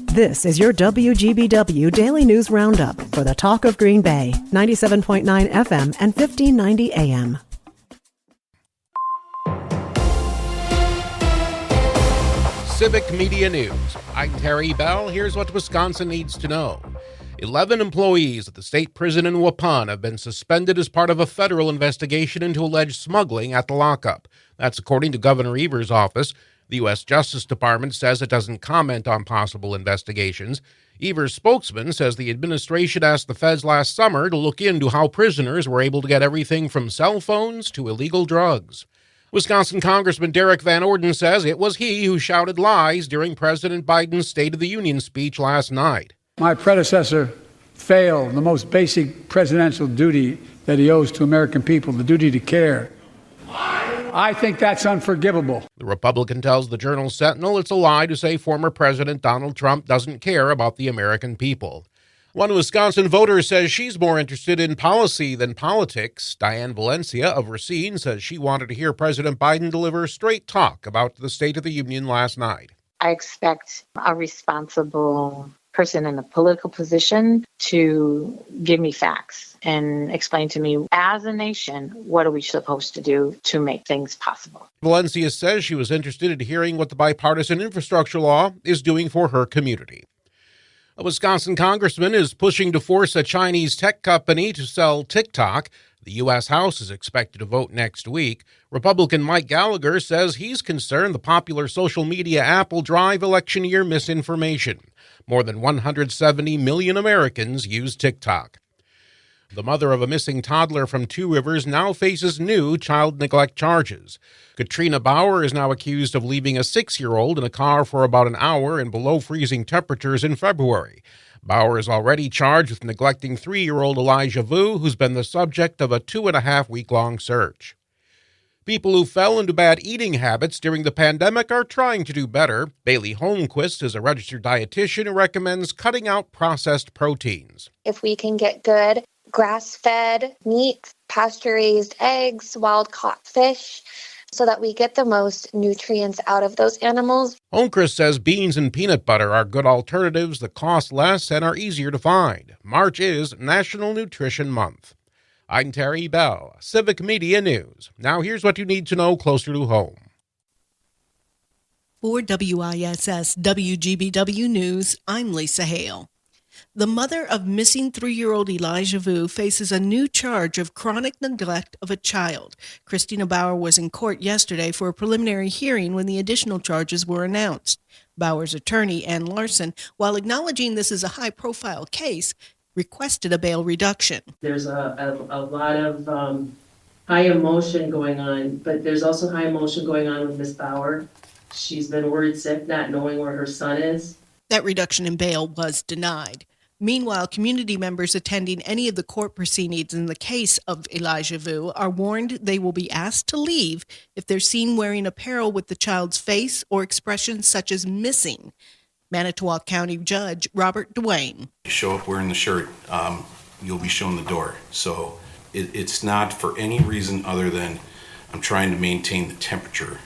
This is your WGBW Daily News Roundup for the Talk of Green Bay, 97.9 FM and 1590 AM. Civic Media News. I'm Terry Bell. Here's what Wisconsin needs to know. 11 employees at the state prison in Waupun have been suspended as part of a federal investigation into alleged smuggling at the lockup. That's according to Governor Evers' office. The U.S. Justice Department says it doesn't comment on possible investigations. Evers' spokesman says the administration asked the feds last summer to look into how prisoners were able to get everything from cell phones to illegal drugs. Wisconsin Congressman Derek Van Orden says it was he who shouted lies during President Biden's State of the Union speech last night. My predecessor failed the most basic presidential duty that he owes to American people, the duty to care. I think that's unforgivable. The Republican tells the Journal Sentinel it's a lie to say former President Donald Trump doesn't care about the American people. One Wisconsin voter says she's more interested in policy than politics. Diane Valencia of Racine says she wanted to hear President Biden deliver straight talk about the State of the Union last night. I expect a responsible person in a political position to give me facts and explain to me, as a nation, what are we supposed to do to make things possible. Valencia says she was interested in hearing what the bipartisan infrastructure law is doing for her community. A Wisconsin congressman is pushing to force a Chinese tech company to sell TikTok. The U.S. House is expected to vote next week. Republican Mike Gallagher says he's concerned the popular social media app will drive election year misinformation. More than 170 million Americans use TikTok. The mother of a missing toddler from Two Rivers now faces new child neglect charges. Katrina Bauer is now accused of leaving a 6-year-old in a car for about an hour in below freezing temperatures in February. Bauer is already charged with neglecting 3-year-old Elijah Vu, who's been the subject of a 2.5-week-long search. People who fell into bad eating habits during the pandemic are trying to do better. Bailey Holmquist is a registered dietitian who recommends cutting out processed proteins. If we can get good grass-fed meat, pasture-raised eggs, wild-caught fish, so that we get the most nutrients out of those animals. Holmquist says beans and peanut butter are good alternatives that cost less and are easier to find. March is National Nutrition Month. I'm Terry Bell, Civic Media News. Now here's what you need to know closer to home. For WISS WGBW News, I'm Lisa Hale. The mother of missing 3-year-old Elijah Vu faces a new charge of chronic neglect of a child. Christina Bauer was in court yesterday for a preliminary hearing when the additional charges were announced. Bauer's attorney, Ann Larson, while acknowledging this is a high-profile case, requested a bail reduction. There's a lot of high emotion going on, but there's also high emotion going on with Miss Bauer. She's been worried sick, not knowing where her son is. That reduction in bail was denied. Meanwhile, community members attending any of the court proceedings in the case of Elijah Vu are warned they will be asked to leave if they're seen wearing apparel with the child's face or expressions such as missing. Manitowoc County Judge Robert Duane. You show up wearing the shirt, you'll be shown the door. So it's not for any reason other than I'm trying to maintain the temperature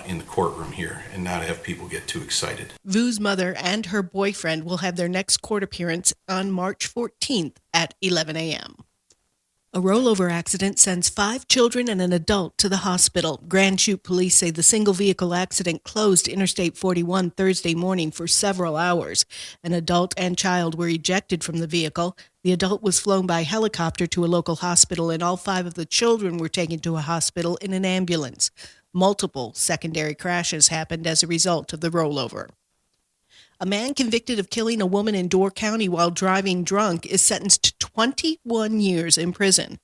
in the courtroom here and not have people get too excited. Vu's mother and her boyfriend will have their next court appearance on March 14th at 11 a.m. A rollover accident sends 5 children and an adult to the hospital. Grand Chute police say the single-vehicle accident closed Interstate 41 Thursday morning for several hours. An adult and child were ejected from the vehicle. The adult was flown by helicopter to a local hospital, and all 5 of the children were taken to a hospital in an ambulance. Multiple secondary crashes happened as a result of the rollover. A man convicted of killing a woman in Door County while driving drunk is sentenced to 21 years in prison.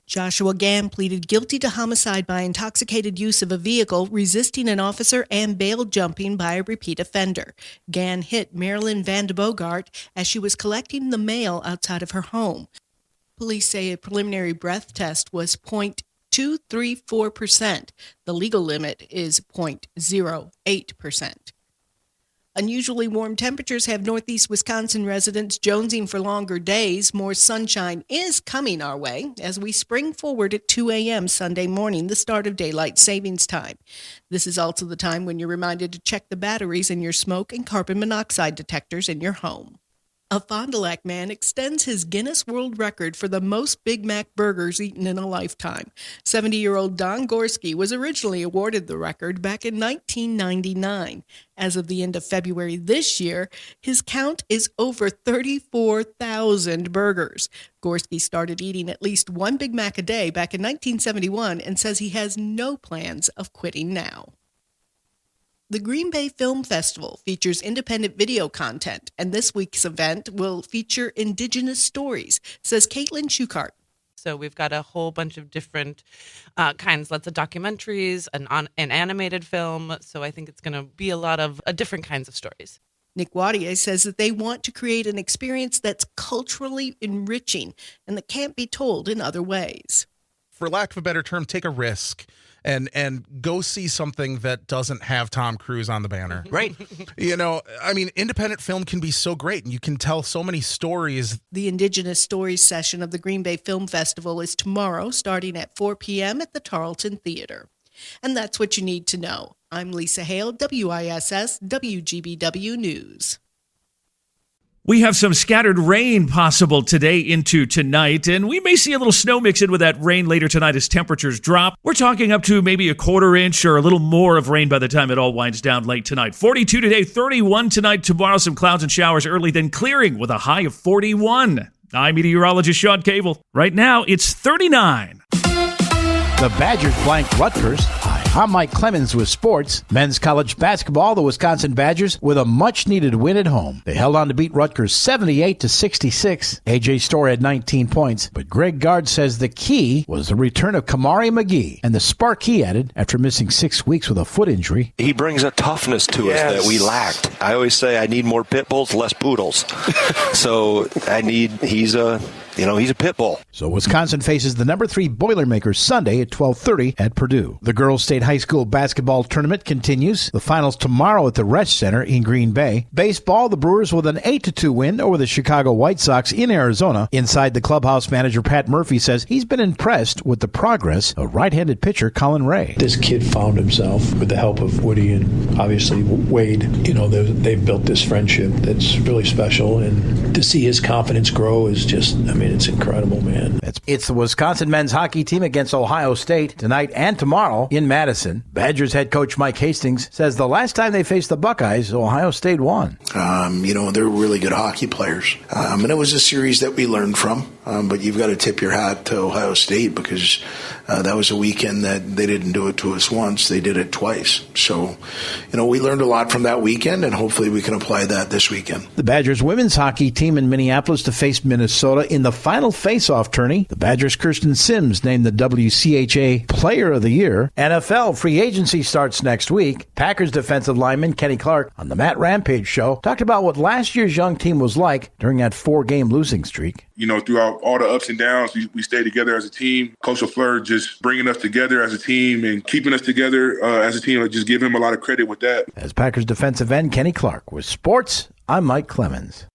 Joshua Gann pleaded guilty to homicide by intoxicated use of a vehicle, resisting an officer, and bail jumping by a repeat offender. Gann hit Marilyn Van de Bogart as she was collecting the mail outside of her home. Police say a preliminary breath test was 0.234%. The legal limit is 0.08%. Unusually warm temperatures have northeast Wisconsin residents jonesing for longer days. More sunshine is coming our way as we spring forward at 2 a.m. Sunday morning, the start of daylight savings time. This is also the time when you're reminded to check the batteries in your smoke and carbon monoxide detectors in your home. A Fond du Lac man extends his Guinness World Record for the most Big Mac burgers eaten in a lifetime. 70-year-old Don Gorski was originally awarded the record back in 1999. As of the end of February this year, his count is over 34,000 burgers. Gorski started eating at least one Big Mac a day back in 1971 and says he has no plans of quitting now. The Green Bay Film Festival features independent video content, and this week's event will feature Indigenous stories, says Caitlin Schuchart. So we've got a whole bunch of different kinds, lots of documentaries, an animated film. So I think it's going to be a lot of different kinds of stories. Nick Wadier says that they want to create an experience that's culturally enriching and that can't be told in other ways. For lack of a better term, take a risk and go see something that doesn't have Tom Cruise on the banner. Right. You know, I mean, independent film can be so great and you can tell so many stories. The Indigenous Stories session of the Green Bay Film Festival is tomorrow, starting at 4 p.m. at the Tarleton Theater. And that's what you need to know. I'm Lisa Hale, WISS WGBW News. We have some scattered rain possible today into tonight, and we may see a little snow mix in with that rain later tonight as temperatures drop. We're talking up to maybe a quarter inch or a little more of rain by the time it all winds down late tonight. 42 today, 31 tonight. Tomorrow, some clouds and showers early, then clearing with a high of 41. I'm meteorologist Sean Cable. Right now, it's 39. The Badgers blanked Rutgers. Hi, I'm Mike Clemens with sports. Men's college basketball, the Wisconsin Badgers with a much-needed win at home. They held on to beat Rutgers 78-66. A.J. Storr had 19 points, but Greg Gard says the key was the return of Kamari McGee and the spark he added after missing 6 weeks with a foot injury. He brings a toughness to us that we lacked. I always say I need more pit bulls, less poodles. So he's a pit bull. So Wisconsin faces the number 3 Boilermakers Sunday at 12:30 at Purdue. The Girls State High School basketball tournament continues. The finals tomorrow at the Resch Center in Green Bay. Baseball, the Brewers with an 8-2 win over the Chicago White Sox in Arizona. Inside the clubhouse, manager Pat Murphy says he's been impressed with the progress of right-handed pitcher Colin Ray. This kid found himself with the help of Woody and obviously Wade. You know, they've built this friendship that's really special, and to see his confidence grow is just, it's incredible, man. It's the Wisconsin men's hockey team against Ohio State tonight and tomorrow in Madison. Badgers head coach Mike Hastings says the last time they faced the Buckeyes, Ohio State won. They're really good hockey players. And it was a series that we learned from. But you've got to tip your hat to Ohio State because that was a weekend that they didn't do it to us once. They did it twice. So, we learned a lot from that weekend, and hopefully we can apply that this weekend. The Badgers women's hockey team in Minneapolis to face Minnesota in the final face-off tourney. The Badgers' Kirsten Sims named the WCHA Player of the Year. NFL free agency starts next week. Packers defensive lineman Kenny Clark on the Matt Rampage Show talked about what last year's young team was like during that 4-game losing streak. Throughout all the ups and downs, we stayed together as a team. Coach LaFleur just bringing us together as a team and keeping us together as a team. I just give him a lot of credit with that. As Packers defensive end Kenny Clark with sports, I'm Mike Clemens.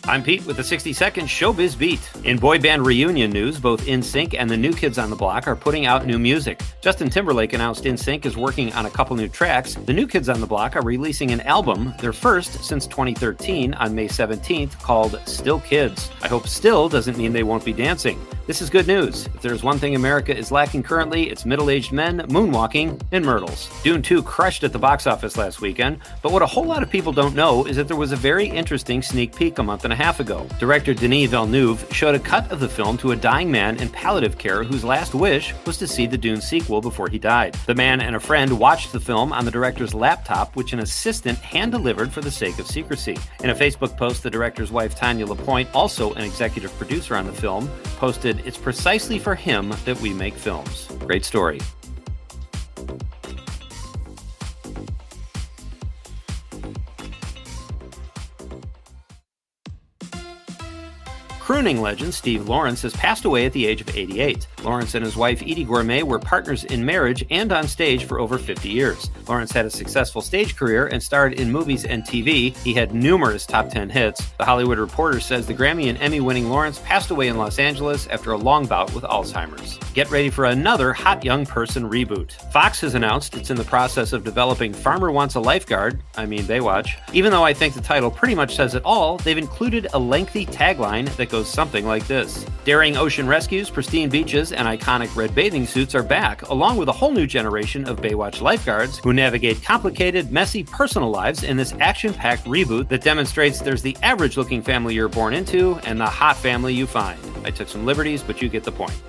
I'm Pete with the 60-second Showbiz Beat. In boy band reunion news, both NSYNC and the New Kids on the Block are putting out new music. Justin Timberlake announced NSYNC is working on a couple new tracks. The New Kids on the Block are releasing an album, their first since 2013, on May 17th, called Still Kids. I hope still doesn't mean they won't be dancing. This is good news. If there's one thing America is lacking currently, it's middle-aged men, moonwalking, and myrtles. Dune 2 crushed at the box office last weekend, but what a whole lot of people don't know is that there was a very interesting sneak peek a month and a half ago. Director Denis Villeneuve showed a cut of the film to a dying man in palliative care whose last wish was to see the Dune sequel before he died. The man and a friend watched the film on the director's laptop, which an assistant hand-delivered for the sake of secrecy. In a Facebook post, the director's wife Tanya Lapointe, also an executive producer on the film, posted, "It's precisely for him that we make films." Great story. crooning legend Steve Lawrence has passed away at the age of 88. Lawrence and his wife Edie Gourmet were partners in marriage and on stage for over 50 years. Lawrence had a successful stage career and starred in movies and TV. He had numerous top 10 hits. The Hollywood Reporter says the Grammy and Emmy-winning Lawrence passed away in Los Angeles after a long bout with Alzheimer's. Get ready for another Hot Young Person reboot. Fox has announced it's in the process of developing Farmer Wants a Lifeguard, Baywatch. Even though I think the title pretty much says it all, they've included a lengthy tagline that goes something like this. Daring ocean rescues, pristine beaches, and iconic red bathing suits are back, along with a whole new generation of Baywatch lifeguards who navigate complicated, messy personal lives in this action-packed reboot that demonstrates there's the average-looking family you're born into and the hot family you find. I took some liberties, but you get the point.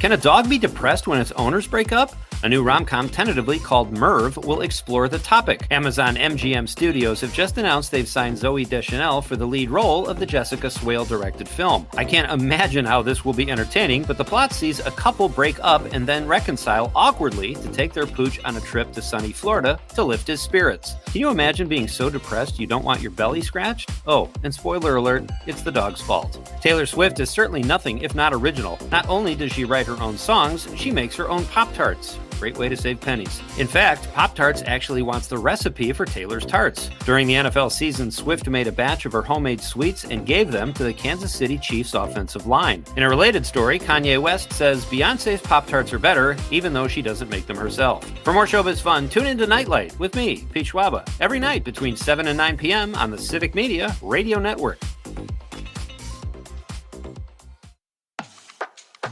Can a dog be depressed when its owners break up? A new rom-com tentatively called Merv will explore the topic. Amazon MGM Studios have just announced they've signed Zooey Deschanel for the lead role of the Jessica Swale-directed film. I can't imagine how this will be entertaining, but the plot sees a couple break up and then reconcile awkwardly to take their pooch on a trip to sunny Florida to lift his spirits. Can you imagine being so depressed you don't want your belly scratched? Oh, and spoiler alert, it's the dog's fault. Taylor Swift is certainly nothing if not original. Not only does she write her own songs, she makes her own Pop-Tarts. Great way to save pennies. In fact, Pop-Tarts actually wants the recipe for Taylor's tarts. During the NFL season, Swift made a batch of her homemade sweets and gave them to the Kansas City Chiefs offensive line. In a related story, Kanye West says Beyonce's Pop-Tarts are better, even though she doesn't make them herself. For more showbiz fun, tune into Nightlight with me, Pete Schwaba, every night between 7 and 9 p.m. on the Civic Media Radio Network.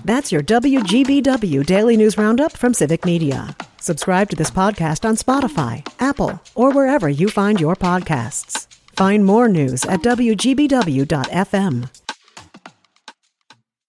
That's your WGBW Daily News Roundup from Civic Media. Subscribe to this podcast on Spotify, Apple, or wherever you find your podcasts. Find more news at WGBW.FM.